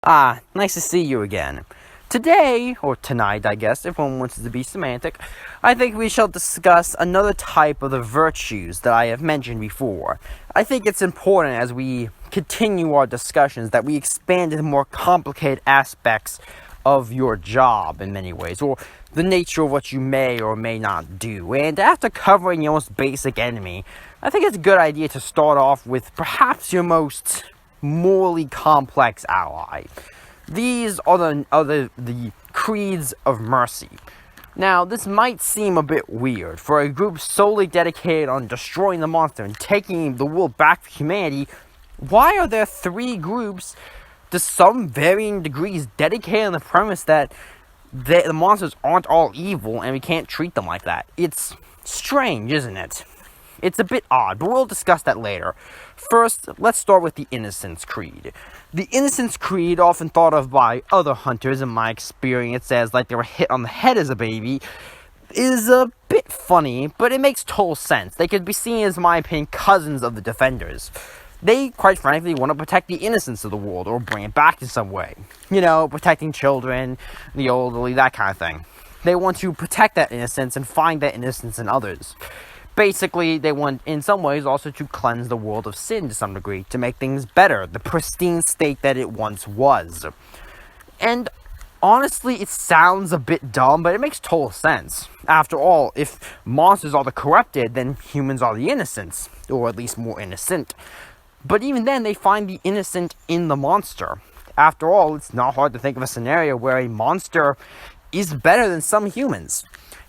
Nice to see you again. Today, or tonight, I guess, if one wants to be semantic, I think we shall discuss another type of the virtues that I have mentioned before. I think it's important as we continue our discussions that we expand into more complicated aspects of your job in many ways, or the nature of what you may or may not do. And after covering your most basic enemy, I think it's a good idea to start off with perhaps your most morally complex ally. These are the creeds of mercy. Now, this might seem a bit weird. For a group solely dedicated on destroying the monster and taking the world back for humanity, why are there three groups to some varying degrees dedicated on the premise that the monsters aren't all evil and we can't treat them like that? It's strange, isn't it? It's a bit odd, but we'll discuss that later. First, let's start with the Innocence Creed. The Innocence Creed, often thought of by other hunters in my experience as like they were hit on the head as a baby, is a bit funny, but it makes total sense. They could be seen as, in my opinion, cousins of the Defenders. They, quite frankly, want to protect the innocence of the world, or bring it back in some way. You know, protecting children, the elderly, that kind of thing. They want to protect that innocence and find that innocence in others. Basically, they want, in some ways, also to cleanse the world of sin to some degree, to make things better, the pristine state that it once was. And honestly, it sounds a bit dumb, but it makes total sense. After all, if monsters are the corrupted, then humans are the innocents, or at least more innocent. But even then, they find the innocent in the monster. After all, it's not hard to think of a scenario where a monster is better than some humans.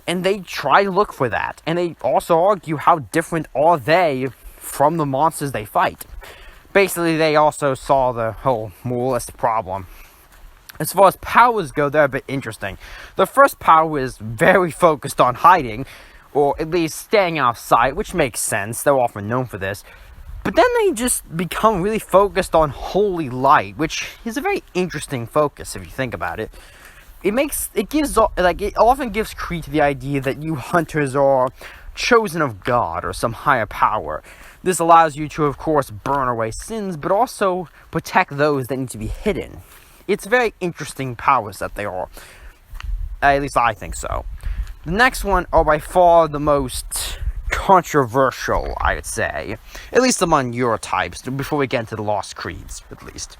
And they try to look for that. And they also argue how different are they from the monsters they fight. Basically, they also saw the whole moralist problem. As far as powers go, they're a bit interesting. The first power is very focused on hiding, or at least staying out of sight, which makes sense. They're often known for this. But then they just become really focused on holy light, which is a very interesting focus if you think about it. It often gives credence to the idea that you hunters are chosen of God or some higher power. This allows you to, of course, burn away sins, but also protect those that need to be hidden. It's very interesting powers that they are. At least I think so. The next one are by far the most controversial, I would say. At least among your types, before we get into the Lost Creeds, at least.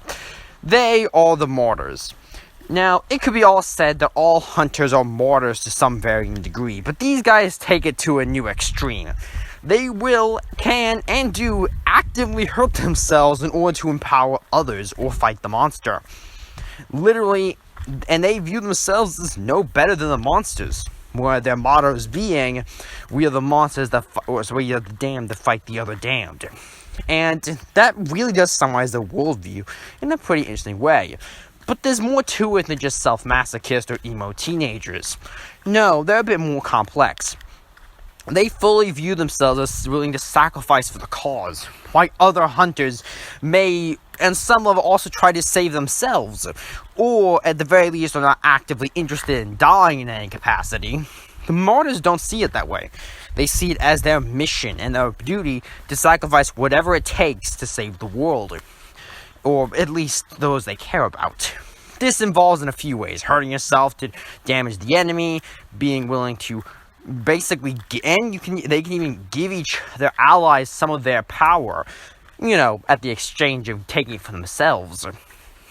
They are the Martyrs. Now, it could be all said that all hunters are martyrs to some varying degree, but these guys take it to a new extreme. They will, can, and do actively hurt themselves in order to empower others or fight the monster. Literally, and they view themselves as no better than the monsters, where their mottos being, we are the monsters we are the damned that fight the other damned. And that really does summarize their worldview in a pretty interesting way. But there's more to it than just self-masochist or emo teenagers. No, they're a bit more complex. They fully view themselves as willing to sacrifice for the cause, while other hunters may, and some level, also try to save themselves, or at the very least are not actively interested in dying in any capacity. The martyrs don't see it that way. They see it as their mission and their duty to sacrifice whatever it takes to save the world, or at least those they care about. This involves in a few ways: hurting yourself to damage the enemy, being willing to basically, and they can even give their allies some of their power, at the exchange of taking it for themselves.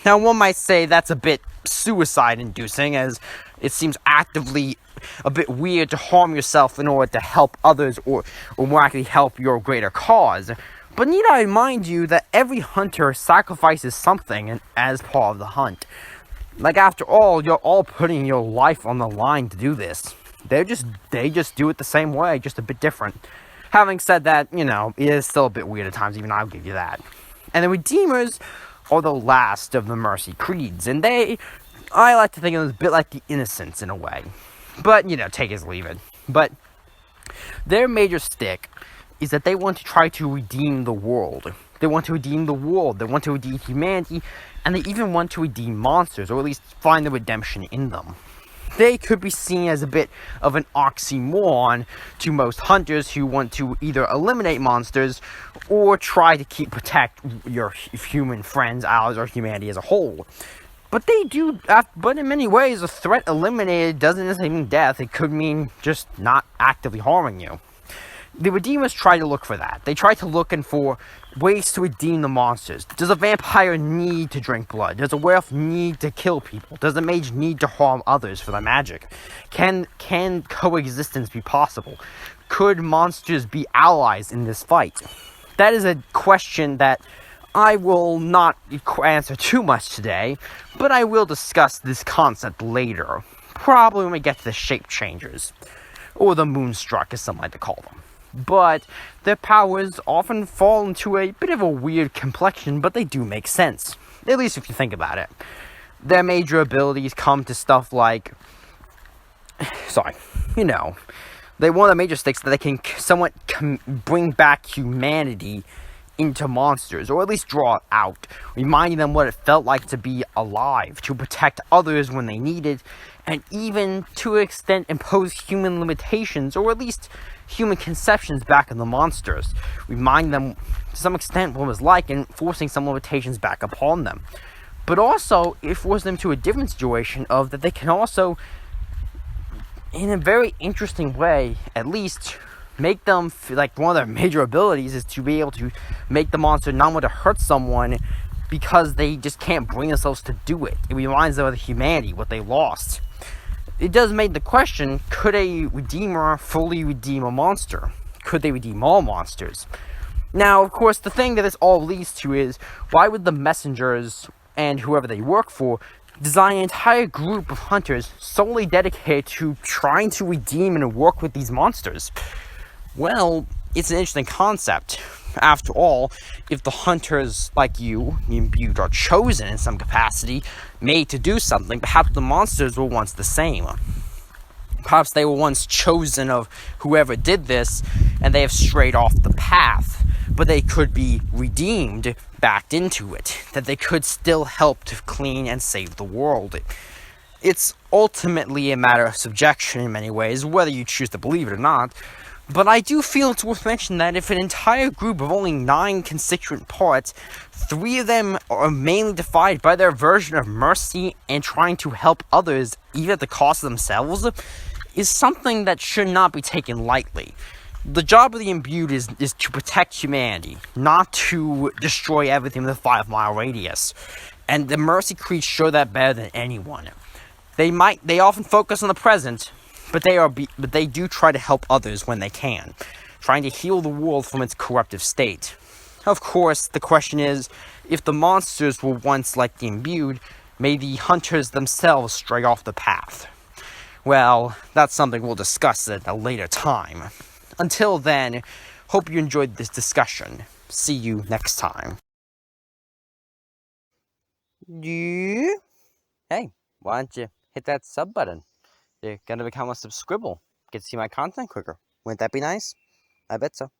Now, one might say that's a bit suicide-inducing, as it seems actively a bit weird to harm yourself in order to help others, or more accurately help your greater cause. But need I remind you that every hunter sacrifices something as part of the hunt. Like, after all, you're all putting your life on the line to do this. They just do it the same way, just a bit different. Having said that, it is still a bit weird at times, even I'll give you that. And the Redeemers are the last of the Mercy Creeds, and I like to think of them as a bit like the Innocents in a way. But, take it as leave it. But their major stick is that they want to try to redeem the world. They want to redeem the world, they want to redeem humanity, and they even want to redeem monsters, or at least find the redemption in them. They could be seen as a bit of an oxymoron to most hunters who want to either eliminate monsters or try to protect your human friends, allies, or humanity as a whole. But they do, but in many ways, a threat eliminated doesn't necessarily mean death. It could mean just not actively harming you. The Redeemers try to look for that. They try to look for ways to redeem the monsters. Does a vampire need to drink blood? Does a werewolf need to kill people? Does a mage need to harm others for their magic? Can coexistence be possible? Could monsters be allies in this fight? That is a question that I will not answer too much today, but I will discuss this concept later. Probably when we get to the shape changers, or the moonstruck, as some like to call them. But their powers often fall into a bit of a weird complexion, but they do make sense. At least if you think about it. Their major abilities come to stuff like... one of the major stakes that they can somewhat bring back humanity into monsters, or at least draw it out, reminding them what it felt like to be alive, to protect others when they needed, and even to an extent impose human limitations, or at least human conceptions back in the monsters, remind them to some extent what it was like and forcing some limitations back upon them. But also, it forced them to a different situation of that they can also, in a very interesting way, at least, make them feel like one of their major abilities is to be able to make the monster not want to hurt someone because they just can't bring themselves to do it. It reminds them of the humanity, what they lost. It does make the question, could a Redeemer fully redeem a monster? Could they redeem all monsters? Now, of course, the thing that this all leads to is, why would the messengers and whoever they work for design an entire group of hunters solely dedicated to trying to redeem and work with these monsters? Well, it's an interesting concept. After all, if the hunters like you, the imbued, are chosen in some capacity, made to do something, perhaps the monsters were once the same. Perhaps they were once chosen of whoever did this, and they have strayed off the path, but they could be redeemed back into it, that they could still help to clean and save the world. It's ultimately a matter of subjection in many ways, whether you choose to believe it or not. But I do feel it's worth mentioning that if an entire group of only 9 constituent parts, 3 of them are mainly defined by their version of mercy and trying to help others, even at the cost of themselves, is something that should not be taken lightly. The job of the imbued is to protect humanity, not to destroy everything with a 5-mile radius. And the mercy creeds show that better than anyone. They often focus on the present, but they do try to help others when they can, trying to heal the world from its corruptive state. Of course, the question is, if the monsters were once like the imbued, may the hunters themselves stray off the path? Well, that's something we'll discuss at a later time. Until then, hope you enjoyed this discussion. See you next time. Yeah? Hey, why don't you hit that sub button? You're gonna become a subscribble. Get to see my content quicker. Wouldn't that be nice? I bet so.